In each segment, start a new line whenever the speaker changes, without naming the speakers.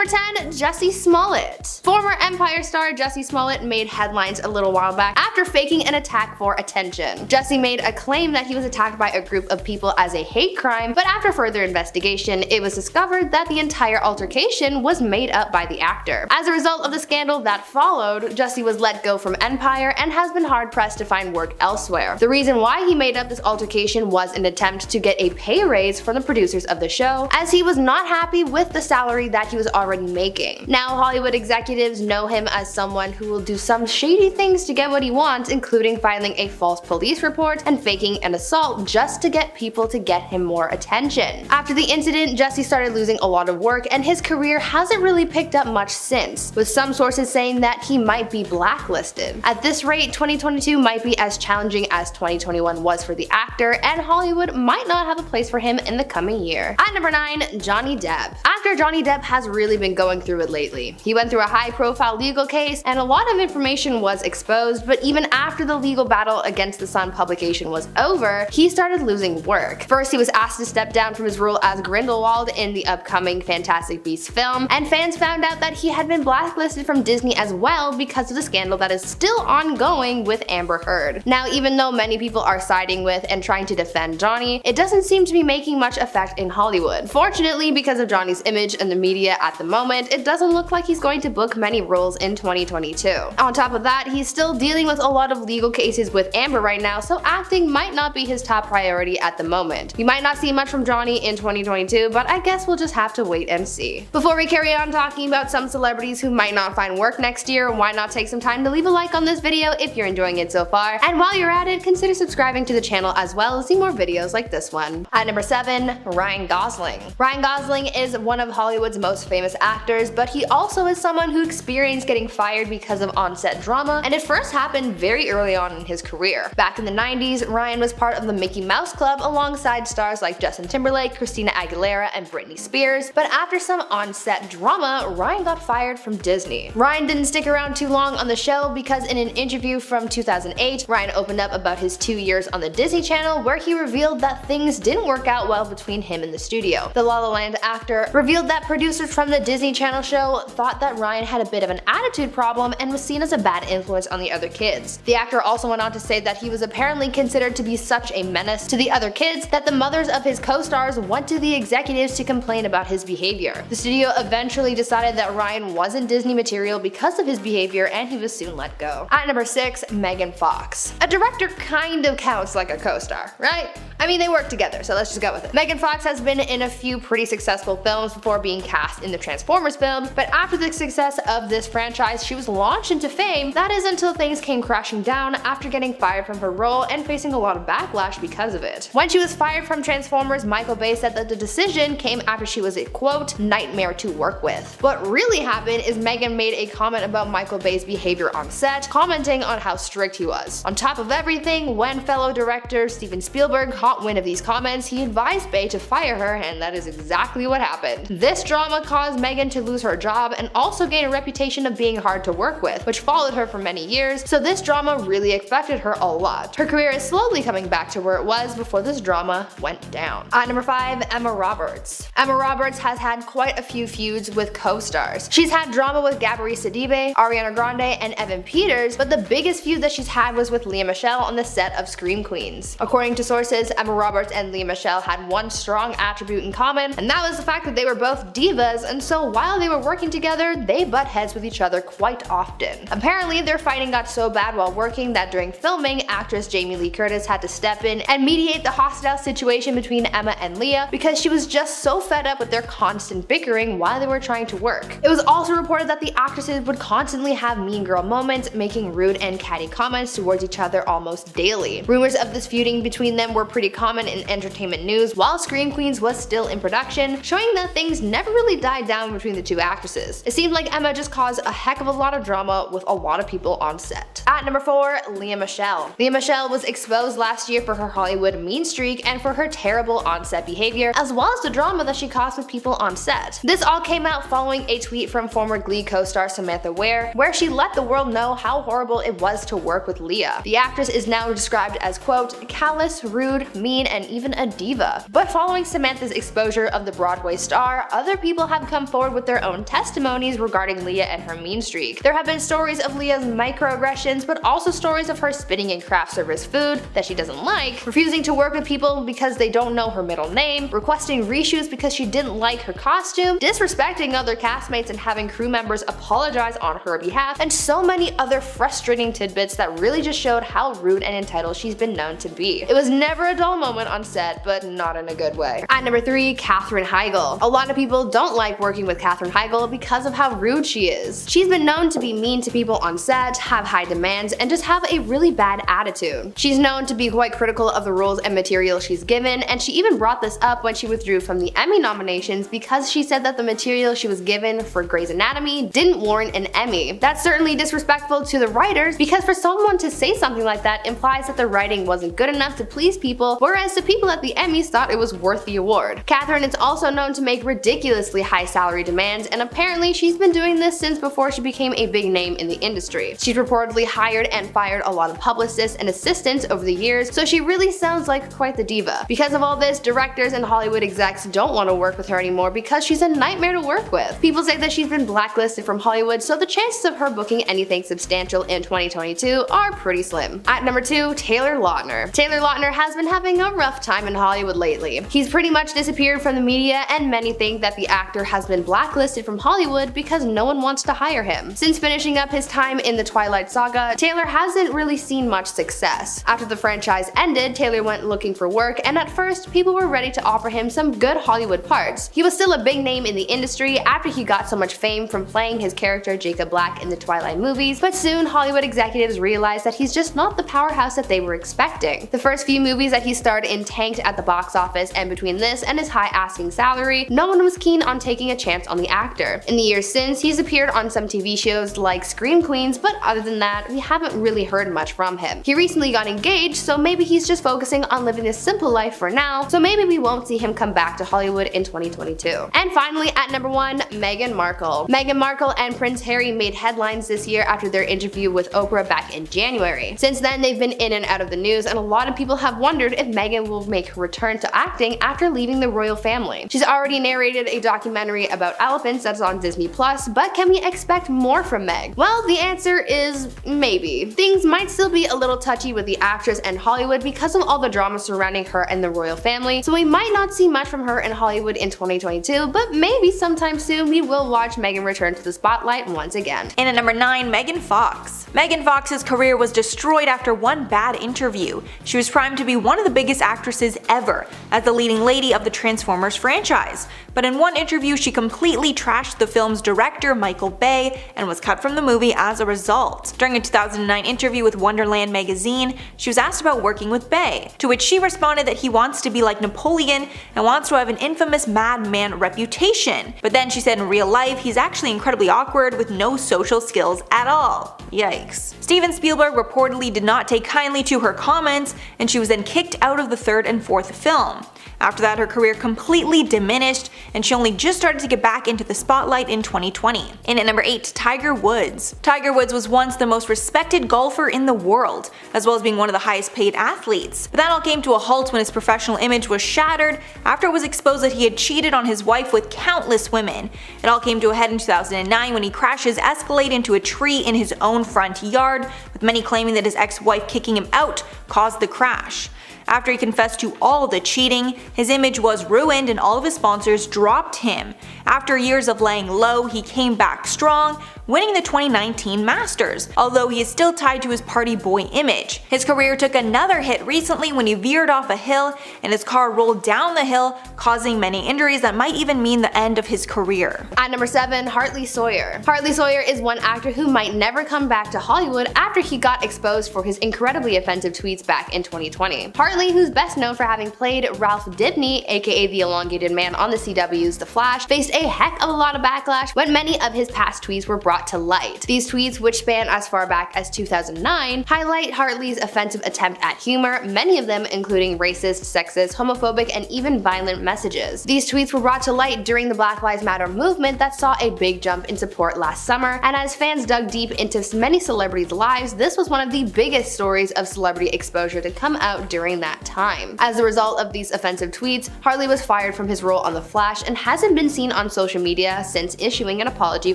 number 10, Jussie Smollett. Former Empire star Jussie Smollett made headlines a little while back after faking an attack for attention. Jussie made a claim that he was attacked by a group of people as a hate crime, but after further investigation, it was discovered that the entire altercation was made up by the actor. As a result of the scandal that followed, Jussie was let go from Empire and has been hard-pressed to find work elsewhere. The reason why he made up this altercation was an attempt to get a pay raise from the producers of the show, as he was not happy with the salary that he was already making. Now, Hollywood executives know him as someone who will do some shady things to get what he wants, including filing a false police report and faking an assault just to get people to get him more attention. After the incident, Jussie started losing a lot of work, and his career hasn't really picked up much since, with some sources saying that he might be blacklisted. At this rate, 2022 might be as challenging as 2021 was for the actor, and Hollywood might not have a place for him in the coming year. At number 9, Johnny Depp. Actor Johnny Depp has really been going through it lately. He went through a high-profile legal case, and a lot of information was exposed, but even after the legal battle against the Sun publication was over, he started losing work. First, he was asked to step down from his role as Grindelwald in the upcoming Fantastic Beasts film, and fans found out that he had been blacklisted from Disney as well because of the scandal that is still ongoing with Amber Heard. Now, even though many people are siding with and trying to defend Johnny, it doesn't seem to be making much effect in Hollywood. Fortunately, because of Johnny's image in the media at the moment, it doesn't look like he's going to book many roles in 2022. On top of that, he's still dealing with a lot of legal cases with Amber right now, so acting might not be his top priority at the moment. You might not see much from Johnny in 2022, but I guess we'll just have to wait and see. Before we carry on talking about some celebrities who might not find work next year, why not take some time to leave a like on this video if you're enjoying it so far, and while you're at it, consider subscribing to the channel as well to see more videos like this one. At number 7, Ryan Gosling. Ryan Gosling is one of Hollywood's most famous actors, but he also is someone who experienced getting fired because of on-set drama, and it first happened very early on in his career. Back in the 90s, Ryan was part of the Mickey Mouse Club alongside stars like Justin Timberlake, Christina Aguilera, and Britney Spears, but after some on-set drama, Ryan got fired from Disney. Ryan didn't stick around too long on the show because in an interview from 2008, Ryan opened up about his 2 years on the Disney Channel, where he revealed that things didn't work out well between him and the studio. The La La Land actor revealed that producers from the Disney Channel show thought that Ryan had a bit of an attitude problem and was seen as a bad influence on the other kids. The actor also went on to say that he was apparently considered to be such a menace to the other kids that the mothers of his co-stars went to the executives to complain about his behavior. The studio eventually decided that Ryan wasn't Disney material because of his behavior, and he was soon let go. At number 6, Megan Fox. A director kind of counts like a co-star, right? I mean, they work together, so let's just go with it. Megan Fox has been in a few pretty successful films before being cast in the Transformers films, but after the success of this franchise, she was launched into fame. That is until things came crashing down after getting fired from her role and facing a lot of backlash because of it. When she was fired from Transformers, Michael Bay said that the decision came after she was a quote, nightmare to work with. What really happened is Megan made a comment about Michael Bay's behavior on set, commenting on how strict he was. On top of everything, when fellow director Steven Spielberg caught wind of these comments, he advised Bay to fire her, and that is exactly what happened. This drama caused Megan to lose her job and also gain a reputation of being hard to work with, which followed her for many years, so this drama really affected her a lot. Her career is slowly coming back to where it was before this drama went down. At number 5, Emma Roberts. Emma Roberts has had quite a few feuds with co-stars. She's had drama with Gabourey Sidibe, Ariana Grande, and Evan Peters, but the biggest feud that she's had was with Lea Michele on the set of Scream Queens. According to sources, Emma Roberts and Lea Michele had one strong attribute in common, and that was the fact that they were both divas, and so while they were working together, they butt heads with each other quite often. Apparently, their fighting got so bad while working that during filming, actress Jamie Lee Curtis had to step in and mediate the hostile situation between Emma and Lea because she was just so fed up with their constant bickering while they were trying to work. It was also reported that the actresses would constantly have mean girl moments, making rude and catty comments towards each other almost daily. Rumors of this feuding between them were pretty common in entertainment news while Scream Queens was still in production, showing that things never really died down between the two actresses. It seemed like Emma just caused a heck of a lot of drama with a lot of people on set. At number 4, Lea Michele. Lea Michele was exposed last year for her Hollywood mean streak and for her terrible on-set behavior, as well as the drama that she caused with people on set. This all came out following a tweet from former Glee co-star Samantha Ware, where she let the world know how horrible it was to work with Lea. The actress is now described as quote, callous, rude, mean, and even a diva. But following Samantha's exposure of the Broadway star, other people have come forward with their own testimonies regarding Leah and her mean streak. There have been stories of Leah's microaggressions, but also stories of her spitting in craft service food that she doesn't like, refusing to work with people because they don't know her middle name, requesting reshoots because she didn't like her costume, disrespecting other castmates and having crew members apologize on her behalf, and so many other frustrating tidbits that really just showed how rude and entitled she's been known to be. It was never a dull moment on set, but not in a good way. At number 3, Katherine Heigl. A lot of people don't like working with Katherine Heigl because of how rude she is. She's been known to be mean to people on set, have high demands, and just have a really bad attitude. She's known to be quite critical of the roles and material she's given, and she even brought this up when she withdrew from the Emmy nominations because she said that the material she was given for Grey's Anatomy didn't warrant an Emmy. That's certainly disrespectful to the writers, because for someone to say something like that implies that the writing wasn't good enough to please people, whereas the people at the Emmys thought it was worth the award. Katherine is also known to make ridiculously high salary demands, and apparently she's been doing this since before she became a big name in the industry. She's reportedly hired and fired a lot of publicists and assistants over the years, so she really sounds like quite the diva. Because of all this, directors and Hollywood execs don't want to work with her anymore because she's a nightmare to work with. People say that she's been blacklisted from Hollywood, so the chances of her booking anything substantial in 2022 are pretty slim. At number 2, Taylor Lautner. Taylor Lautner has been having a rough time in Hollywood lately. He's pretty much disappeared from the media, and many think that the actor has been blacklisted from Hollywood because no one wants to hire him. Since finishing up his time in the Twilight Saga, Taylor hasn't really seen much success. After the franchise ended, Taylor went looking for work, and at first people were ready to offer him some good Hollywood parts. He was still a big name in the industry after he got so much fame from playing his character Jacob Black in the Twilight movies, but soon Hollywood executives realized that he's just not the powerhouse that they were expecting. The first few movies that he starred in tanked at the box office, and between this and his high asking salary, no one was keen on taking a chance on the actor. In the years since, he's appeared on some TV shows like Scream Queens, but other than that, we haven't really heard much from him. He recently got engaged, so maybe he's just focusing on living a simple life for now, so maybe we won't see him come back to Hollywood in 2022. And finally, at number 1, Meghan Markle. Meghan Markle and Prince Harry made headlines this year after their interview with Oprah back in January. Since then, they've been in and out of the news, and a lot of people have wondered if Meghan will make her return to acting after leaving the royal family. She's already narrated a documentary about elephants that's on Disney+, but can we expect more from Meg? Well, the answer is maybe. Things might still be a little touchy with the actress and Hollywood because of all the drama surrounding her and the royal family, so we might not see much from her in Hollywood in 2022, but maybe sometime soon we will watch Meghan return to the spotlight once again.
And at number 9, Megan Fox. Megan Fox's career was destroyed after one bad interview. She was primed to be one of the biggest actresses ever, as the leading lady of the Transformers franchise. But in one interview, she completely trashed the film's director, Michael Bay, and was cut from the movie as a result. During a 2009 interview with Wonderland magazine, she was asked about working with Bay, to which she responded that he wants to be like Napoleon and wants to have an infamous madman reputation. But then she said in real life, he's actually incredibly awkward with no social skills at all. Yikes. Steven Spielberg reportedly did not take kindly to her comments, and she was then kicked out of the third and fourth film. After that, her career completely diminished, and she only just started to get back into the spotlight in 2020. And at number 8, Tiger Woods. Tiger Woods was once the most respected golfer in the world, as well as being one of the highest paid athletes. But that all came to a halt when his professional image was shattered after it was exposed that he had cheated on his wife with countless women. It all came to a head in 2009 when he crashed his Escalade into a tree in his own front yard, with many claiming that his ex-wife kicking him out caused the crash. After he confessed to all the cheating, his image was ruined and all of his sponsors dropped him. After years of laying low, he came back strong, winning the 2019 Masters, although he is still tied to his party boy image. His career took another hit recently when he veered off a hill and his car rolled down the hill, causing many injuries that might even mean the end of his career.
At number 7, Hartley Sawyer. Hartley Sawyer is one actor who might never come back to Hollywood after he got exposed for his incredibly offensive tweets back in 2020. Hartley, who's best known for having played Ralph Dibny, aka the elongated man on the CW's The Flash, faced a heck of a lot of backlash when many of his past tweets were brought brought to light. These tweets, which span as far back as 2009, highlight Hartley's offensive attempt at humor, many of them including racist, sexist, homophobic, and even violent messages. These tweets were brought to light during the Black Lives Matter movement that saw a big jump in support last summer, and as fans dug deep into many celebrities' lives, this was one of the biggest stories of celebrity exposure to come out during that time. As a result of these offensive tweets, Hartley was fired from his role on The Flash and hasn't been seen on social media since issuing an apology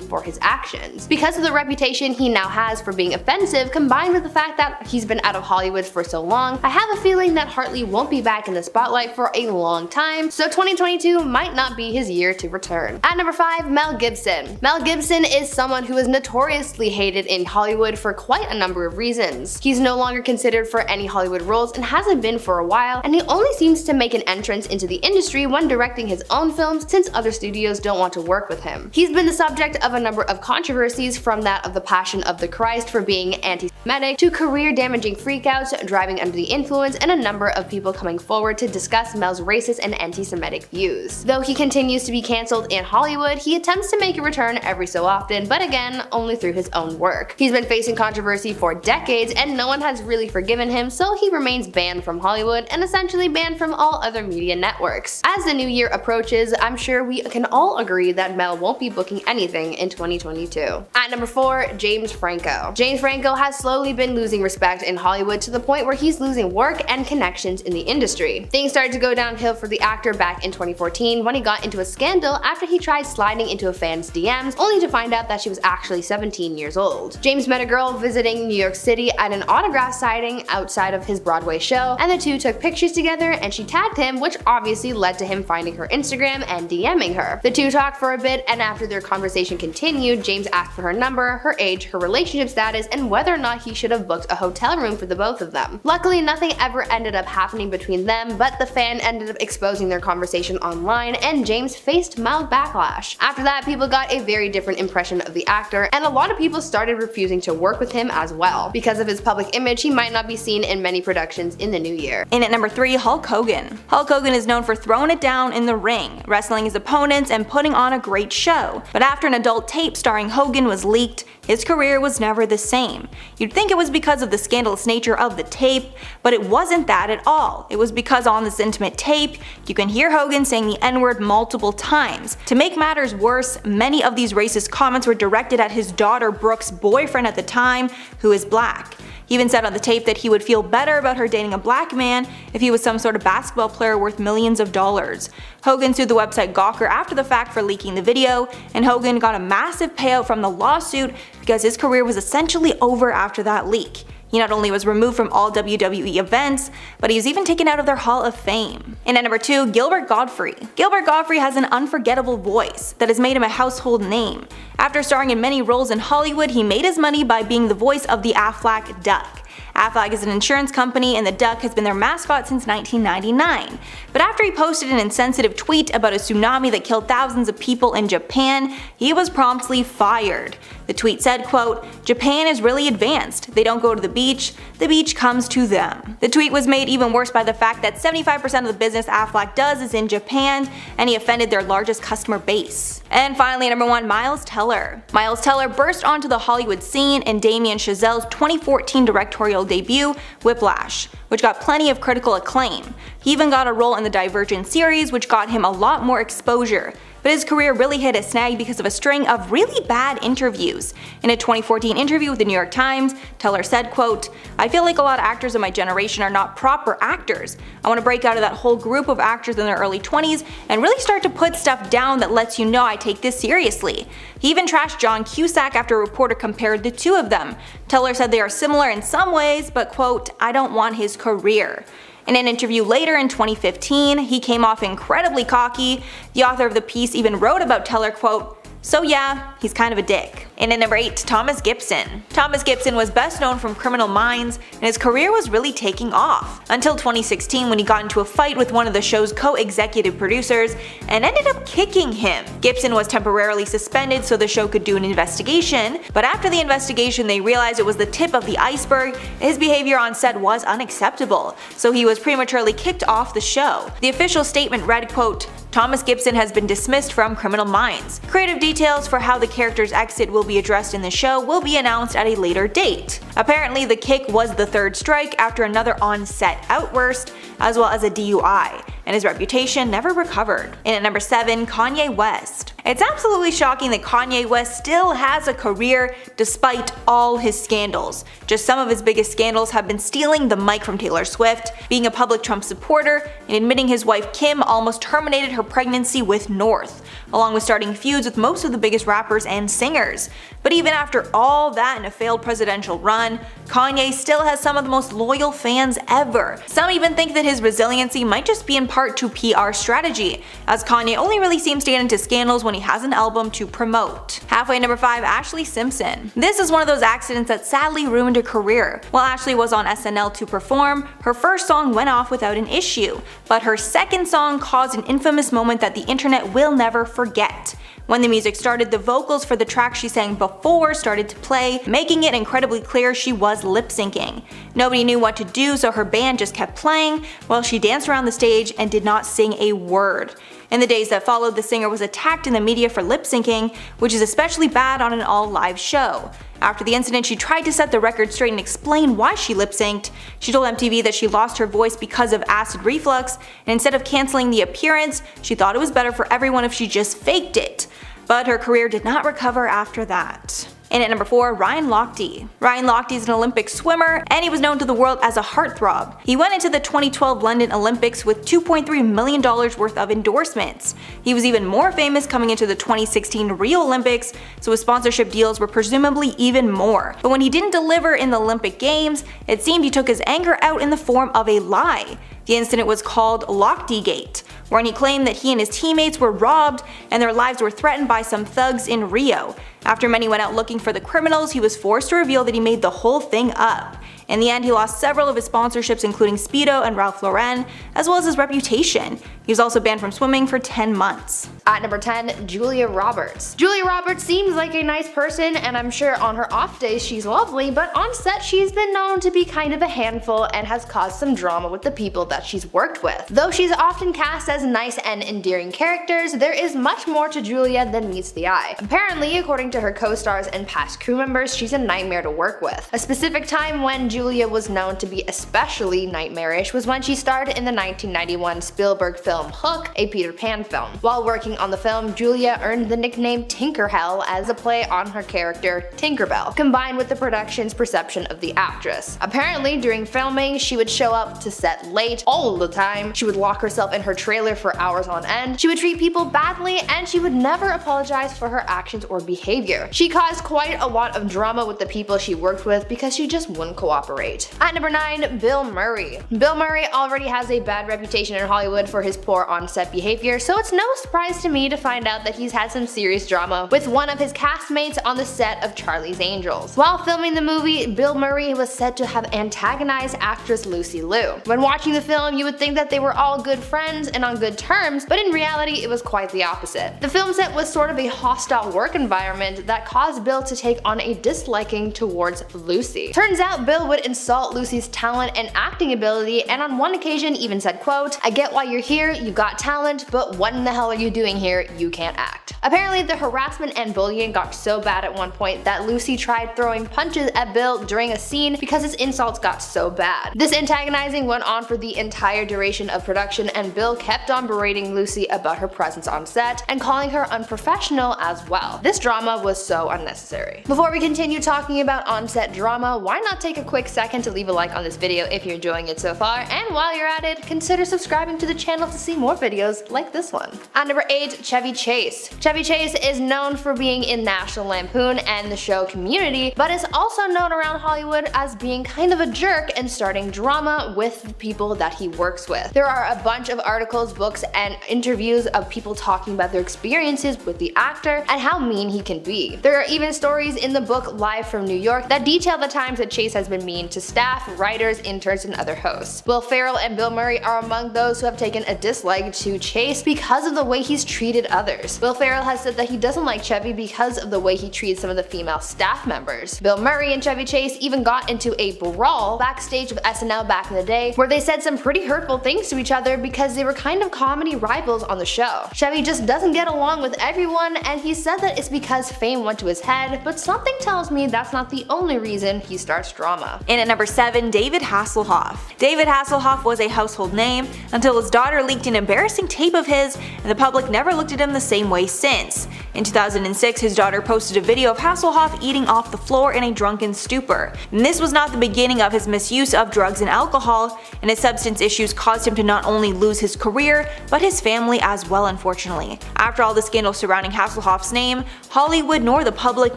for his actions. Because of the reputation he now has for being offensive, combined with the fact that he's been out of Hollywood for so long, I have a feeling that Hartley won't be back in the spotlight for a long time, so 2022 might not be his year to return. At number 5, Mel Gibson. Mel Gibson is someone who is notoriously hated in Hollywood for quite a number of reasons. He's no longer considered for any Hollywood roles and hasn't been for a while, and he only seems to make an entrance into the industry when directing his own films since other studios don't want to work with him. He's been the subject of a number of controversies, from that of The Passion of the Christ for being anti-Semitic to career-damaging freakouts, driving under the influence, and a number of people coming forward to discuss Mel's racist and anti-Semitic views. Though he continues to be cancelled in Hollywood, he attempts to make a return every so often, but again, only through his own work. He's been facing controversy for decades, and no one has really forgiven him, so he remains banned from Hollywood and essentially banned from all other media networks. As the new year approaches, I'm sure we can all agree that Mel won't be booking anything in 2022. At number 4, James Franco. James Franco has slowly been losing respect in Hollywood to the point where he's losing work and connections in the industry. Things started to go downhill for the actor back in 2014 when he got into a scandal after he tried sliding into a fan's DMs, only to find out that she was actually 17 years old. James met a girl visiting New York City at an autograph signing outside of his Broadway show, and the two took pictures together, and she tagged him, which obviously led to him finding her Instagram and DMing her. The two talked for a bit, and after their conversation continued, James asked for her number, her age, her relationship status, and whether or not he should have booked a hotel room for the both of them. Luckily, nothing ever ended up happening between them, but the fan ended up exposing their conversation online, and James faced mild backlash. After that, people got a very different impression of the actor, and a lot of people started refusing to work with him as well. Because of his public image, he might not be seen in many productions in the new year.
In at number 3, Hulk Hogan. Hulk Hogan is known for throwing it down in the ring, wrestling his opponents, and putting on a great show. But after an adult tape starring Hogan was leaked, his career was never the same. You'd think it was because of the scandalous nature of the tape, but it wasn't that at all. It was because on this intimate tape, you can hear Hogan saying the N-word multiple times. To make matters worse, many of these racist comments were directed at his daughter Brooke's boyfriend at the time, who is black. He even said on the tape that he would feel better about her dating a black man if he was some sort of basketball player worth millions of dollars. Hogan sued the website Gawker after the fact for leaking the video, and Hogan got a massive payout from the lawsuit because his career was essentially over after that leak. He not only was removed from all WWE events, but he was even taken out of their Hall of Fame. And at number 2, Gilbert Gottfried. Gilbert Gottfried has an unforgettable voice that has made him a household name. After starring in many roles in Hollywood, he made his money by being the voice of the Aflac Duck. Aflac is an insurance company, and the duck has been their mascot since 1999. But after he posted an insensitive tweet about a tsunami that killed thousands of people in Japan, he was promptly fired. The tweet said, quote, "Japan is really advanced. They don't go to the beach comes to them." The tweet was made even worse by the fact that 75% of the business Aflac does is in Japan, and he offended their largest customer base. And finally, number 1, Miles Teller. Miles Teller burst onto the Hollywood scene in Damien Chazelle's 2014 directorial debut, Whiplash, which got plenty of critical acclaim. He even got a role in the Divergent series, which got him a lot more exposure. But his career really hit a snag because of a string of really bad interviews. In a 2014 interview with the New York Times, Teller said, quote, "I feel like a lot of actors of my generation are not proper actors. I want to break out of that whole group of actors in their early 20s and really start to put stuff down that lets you know I take this seriously." He even trashed John Cusack after a reporter compared the two of them. Teller said they are similar in some ways, but quote, "I don't want his career." In an interview later in 2015, he came off incredibly cocky. The author of the piece even wrote about Teller, quote, "So yeah, he's kind of a dick." And at number 8, Thomas Gibson. Thomas Gibson was best known from Criminal Minds, and his career was really taking off. Until 2016 when he got into a fight with one of the show's co-executive producers and ended up kicking him. Gibson was temporarily suspended so the show could do an investigation, but after the investigation they realized it was the tip of the iceberg. His behavior on set was unacceptable, so he was prematurely kicked off the show. The official statement read, quote, "Thomas Gibson has been dismissed from Criminal Minds. Creative details for how the character's exit will be addressed in the show will be announced at a later date. Apparently, the kick was the third strike after another on-set outburst, as well as a DUI, and his reputation never recovered. And at number 7, Kanye West. It's absolutely shocking that Kanye West still has a career despite all his scandals. Just some of his biggest scandals have been stealing the mic from Taylor Swift, being a public Trump supporter, and admitting his wife Kim almost terminated her pregnancy with North, along with starting feuds with most of the biggest rappers and singers. But even after all that and a failed presidential run, Kanye still has some of the most loyal fans ever. Some even think that his resiliency might just be in part to PR strategy, as Kanye only really seems to get into scandals when he has an album to promote. Halfway at number 5, Ashley Simpson. This is one of those accidents that sadly ruined her career. While Ashley was on SNL to perform, her first song went off without an issue, but her second song caused an infamous moment that the internet will never forget. When the music started, the vocals for the track she sang before started to play, making it incredibly clear she was lip-syncing. Nobody knew what to do, so her band just kept playing while she danced around the stage and did not sing a word. In the days that followed, the singer was attacked in the media for lip-syncing, which is especially bad on an all-live show. After the incident, she tried to set the record straight and explain why she lip-synced. She told MTV that she lost her voice because of acid reflux, and instead of canceling the appearance, she thought it was better for everyone if she just faked it. But her career did not recover after that. And at number 4, Ryan Lochte. Ryan Lochte is an Olympic swimmer, and he was known to the world as a heartthrob. He went into the 2012 London Olympics with $2.3 million worth of endorsements. He was even more famous coming into the 2016 Rio Olympics, so his sponsorship deals were presumably even more. But when he didn't deliver in the Olympic Games, it seemed he took his anger out in the form of a lie. The incident was called Lochte-gate, wherein he claimed that he and his teammates were robbed and their lives were threatened by some thugs in Rio. After many went out looking for the criminals, he was forced to reveal that he made the whole thing up. In the end, he lost several of his sponsorships, including Speedo and Ralph Lauren, as well as his reputation. He was also banned from swimming for 10 months.
At number 10, Julia Roberts. Julia Roberts seems like a nice person, and I'm sure on her off days she's lovely, but on set she's been known to be kind of a handful and has caused some drama with the people that she's worked with. Though she's often cast as nice and endearing characters, there is much more to Julia than meets the eye. Apparently, according to her co-stars and past crew members, she's a nightmare to work with. A specific time when Julia was known to be especially nightmarish was when she starred in the 1991 Spielberg film Hook, a Peter Pan film. While working on the film, Julia earned the nickname Tinkerhell as a play on her character Tinkerbell, combined with the production's perception of the actress. Apparently, during filming, she would show up to set late all the time, she would lock herself in her trailer for hours on end, she would treat people badly, and she would never apologize for her actions or behavior. She caused quite a lot of drama with the people she worked with because she just wouldn't cooperate. At number 9, Bill Murray. Bill Murray already has a bad reputation in Hollywood for his poor on-set behavior, so it's no surprise to me to find out that he's had some serious drama with one of his castmates on the set of Charlie's Angels. While filming the movie, Bill Murray was said to have antagonized actress Lucy Liu. When watching the film, you would think that they were all good friends and on good terms, but in reality it was quite the opposite. The film set was sort of a hostile work environment that caused Bill to take on a disliking towards Lucy. Turns out Bill would insult Lucy's talent and acting ability, and on one occasion even said, quote, "I get why you're here, you got talent, but what in the hell are you doing here? You can't act." Apparently, the harassment and bullying got so bad at one point that Lucy tried throwing punches at Bill during a scene because his insults got so bad. This antagonizing went on for the entire duration of production, and Bill kept on berating Lucy about her presence on set and calling her unprofessional as well. This drama was so unnecessary. Before we continue talking about on-set drama, why not take a quick second to leave a like on this video if you're enjoying it so far, and while you're at it, consider subscribing to the channel to see more videos like this one. At number 8, Chevy Chase. Chevy Chase is known for being in National Lampoon and the show Community, but is also known around Hollywood as being kind of a jerk and starting drama with the people that he works with. There are a bunch of articles, books, and interviews of people talking about their experiences with the actor and how mean he can be. There are even stories in the book Live from New York that detail the times that Chase has been mean to staff, writers, interns, and other hosts. Will Ferrell and Bill Murray are among those who have taken a dislike to Chase because of the way he's treated others. Will Ferrell has said that he doesn't like Chevy because of the way he treats some of the female staff members. Bill Murray and Chevy Chase even got into a brawl backstage of SNL back in the day where they said some pretty hurtful things to each other because they were kind of comedy rivals on the show. Chevy just doesn't get along with everyone, and he said that it's because fame went to his head, but something tells me that's not the only reason he starts drama.
In at number 7, David Hasselhoff. David Hasselhoff was a household name until his daughter leaked an embarrassing tape of his, and the public never looked at him the same way since. In 2006, his daughter posted a video of Hasselhoff eating off the floor in a drunken stupor. And this was not the beginning of his misuse of drugs and alcohol, and his substance issues caused him to not only lose his career, but his family as well, unfortunately. After all the scandal surrounding Hasselhoff's name, Hollywood nor the public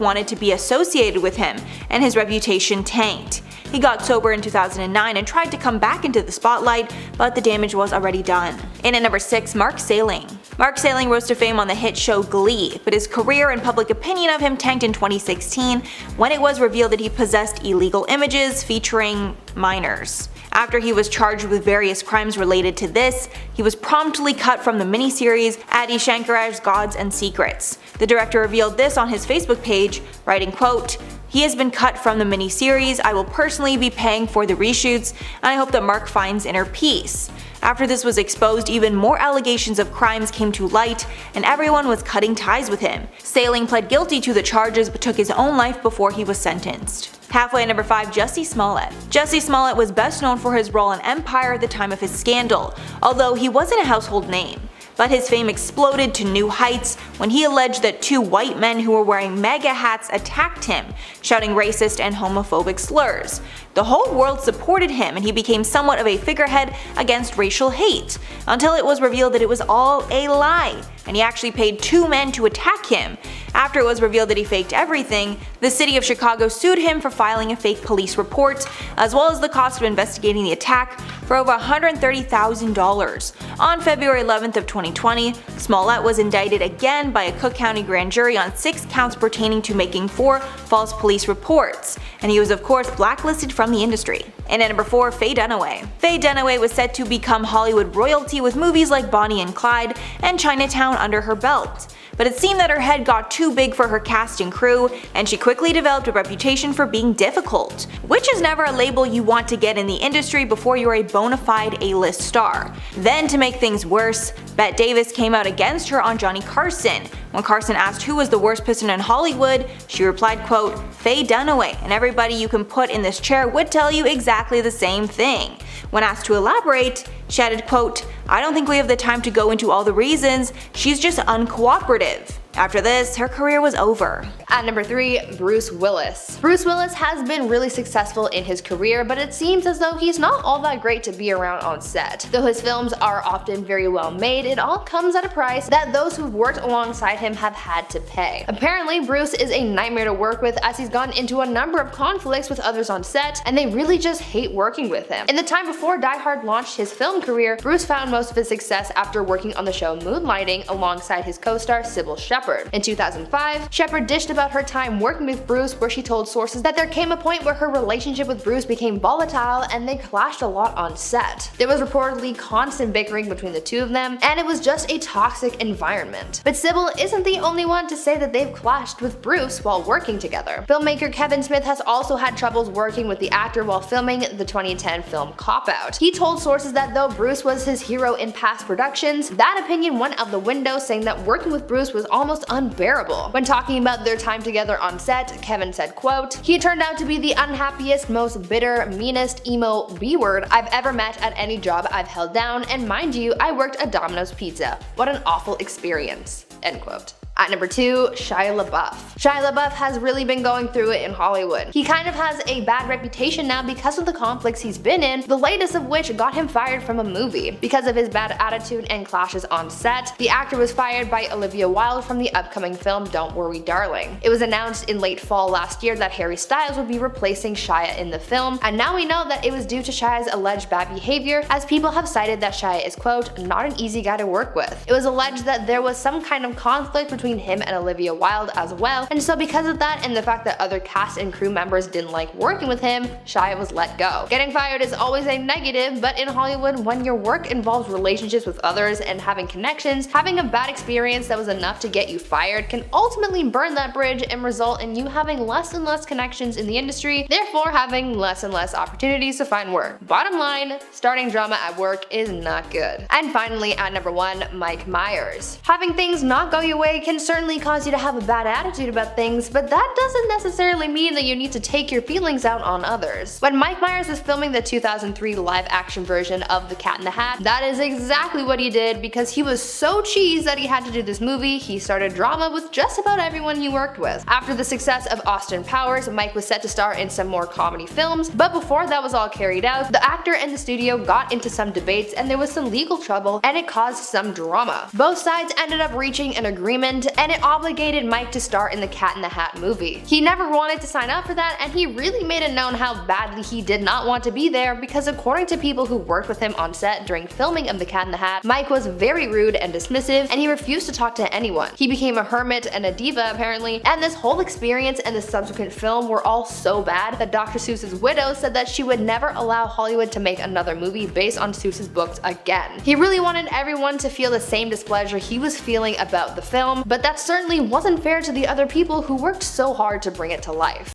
wanted to be associated with him, and his reputation tanked. He got sober in 2009 and tried to come back into the spotlight, but the damage was already done. In at number 6, Mark Salling. Mark Salling rose to fame on the hit show Glee, but his career and public opinion of him tanked in 2016 when it was revealed that he possessed illegal images featuring minors. After he was charged with various crimes related to this, he was promptly cut from the miniseries Adi Shankaraj's Gods and Secrets. The director revealed this on his Facebook page, writing, quote, "He has been cut from the miniseries. I will personally be paying for the reshoots, and I hope that Mark finds inner peace." After this was exposed, even more allegations of crimes came to light, and everyone was cutting ties with him. Salling pled guilty to the charges but took his own life before he was sentenced. Halfway at number 5, Jussie Smollett. Jussie Smollett was best known for his role in Empire at the time of his scandal, although he wasn't a household name. But his fame exploded to new heights when he alleged that 2 white men who were wearing MAGA hats attacked him, shouting racist and homophobic slurs. The whole world supported him, and he became somewhat of a figurehead against racial hate, until it was revealed that it was all a lie, and he actually paid 2 men to attack him. After it was revealed that he faked everything, the city of Chicago sued him for filing a fake police report, as well as the cost of investigating the attack, for over $130,000. On February 11th of 2020, Smollett was indicted again by a Cook County grand jury on 6 counts pertaining to making 4 false police reports, and he was of course blacklisted from the industry. And at number 4, Faye Dunaway. Faye Dunaway was set to become Hollywood royalty with movies like Bonnie and Clyde and Chinatown under her belt. But it seemed that her head got too big for her cast and crew, and she quickly developed a reputation for being difficult, which is never a label you want to get in the industry before you're a bona fide A-list star. Then to make things worse, Bette Davis came out against her on Johnny Carson. When Carson asked who was the worst person in Hollywood, she replied, quote, "Faye Dunaway, and everybody you can put in this chair would tell you exactly the same thing." When asked to elaborate, she added, quote, "I don't think we have the time to go into all the reasons, she's just uncooperative." After this, her career was over.
At number 3, Bruce Willis. Bruce Willis has been really successful in his career, but it seems as though he's not all that great to be around on set. Though his films are often very well made, it all comes at a price that those who've worked alongside him have had to pay. Apparently, Bruce is a nightmare to work with, as he's gotten into a number of conflicts with others on set, and they really just hate working with him. In the time before Die Hard launched his film career, Bruce found most of his success after working on the show Moonlighting alongside his co-star Sybil Shepherd. In 2005, Shepherd dished about her time working with Bruce, where she told sources that there came a point where her relationship with Bruce became volatile and they clashed a lot on set. There was reportedly constant bickering between the two of them, and it was just a toxic environment. But Sybil isn't the only one to say that they've clashed with Bruce while working together. Filmmaker Kevin Smith has also had troubles working with the actor while filming the 2010 film Cop Out. He told sources that though Bruce was his hero in past productions, that opinion went out the window, saying that working with Bruce was almost unbearable. When talking about their time together on set, Kevin said, quote, "He turned out to be the unhappiest, most bitter, meanest, emo B-word I've ever met at any job I've held down, and mind you, I worked at Domino's Pizza. What an awful experience." End quote. At number 2, Shia LaBeouf. Shia LaBeouf has really been going through it in Hollywood. He kind of has a bad reputation now because of the conflicts he's been in, the latest of which got him fired from a movie. Because of his bad attitude and clashes on set, the actor was fired by Olivia Wilde from the upcoming film Don't Worry Darling. It was announced in late fall last year that Harry Styles would be replacing Shia in the film, and now we know that it was due to Shia's alleged bad behavior, as people have cited that Shia is, quote, "not an easy guy to work with." It was alleged that there was some kind of conflict between between him and Olivia Wilde as well, and so because of that and the fact that other cast and crew members didn't like working with him, Shia was let go. Getting fired is always a negative, but in Hollywood, when your work involves relationships with others and having connections, having a bad experience that was enough to get you fired can ultimately burn that bridge and result in you having less and less connections in the industry, therefore having less and less opportunities to find work. Bottom line, starting drama at work is not good. And finally, at number 1, Mike Myers. Having things not go your way can certainly cause you to have a bad attitude about things, but that doesn't necessarily mean that you need to take your feelings out on others. When Mike Myers was filming the 2003 live-action version of The Cat in the Hat, that is exactly what he did. Because he was so cheesed that he had to do this movie, he started drama with just about everyone he worked with. After the success of Austin Powers, Mike was set to star in some more comedy films, but before that was all carried out, the actor and the studio got into some debates and there was some legal trouble and it caused some drama. Both sides ended up reaching an agreement and it obligated Mike to star in the Cat in the Hat movie. He never wanted to sign up for that, and he really made it known how badly he did not want to be there, because according to people who worked with him on set during filming of The Cat in the Hat, Mike was very rude and dismissive, and he refused to talk to anyone. He became a hermit and a diva apparently, and this whole experience and the subsequent film were all so bad that Dr. Seuss's widow said that she would never allow Hollywood to make another movie based on Seuss's books again. He really wanted everyone to feel the same displeasure he was feeling about the film, but that certainly wasn't fair to the other people who worked so hard to bring it to life.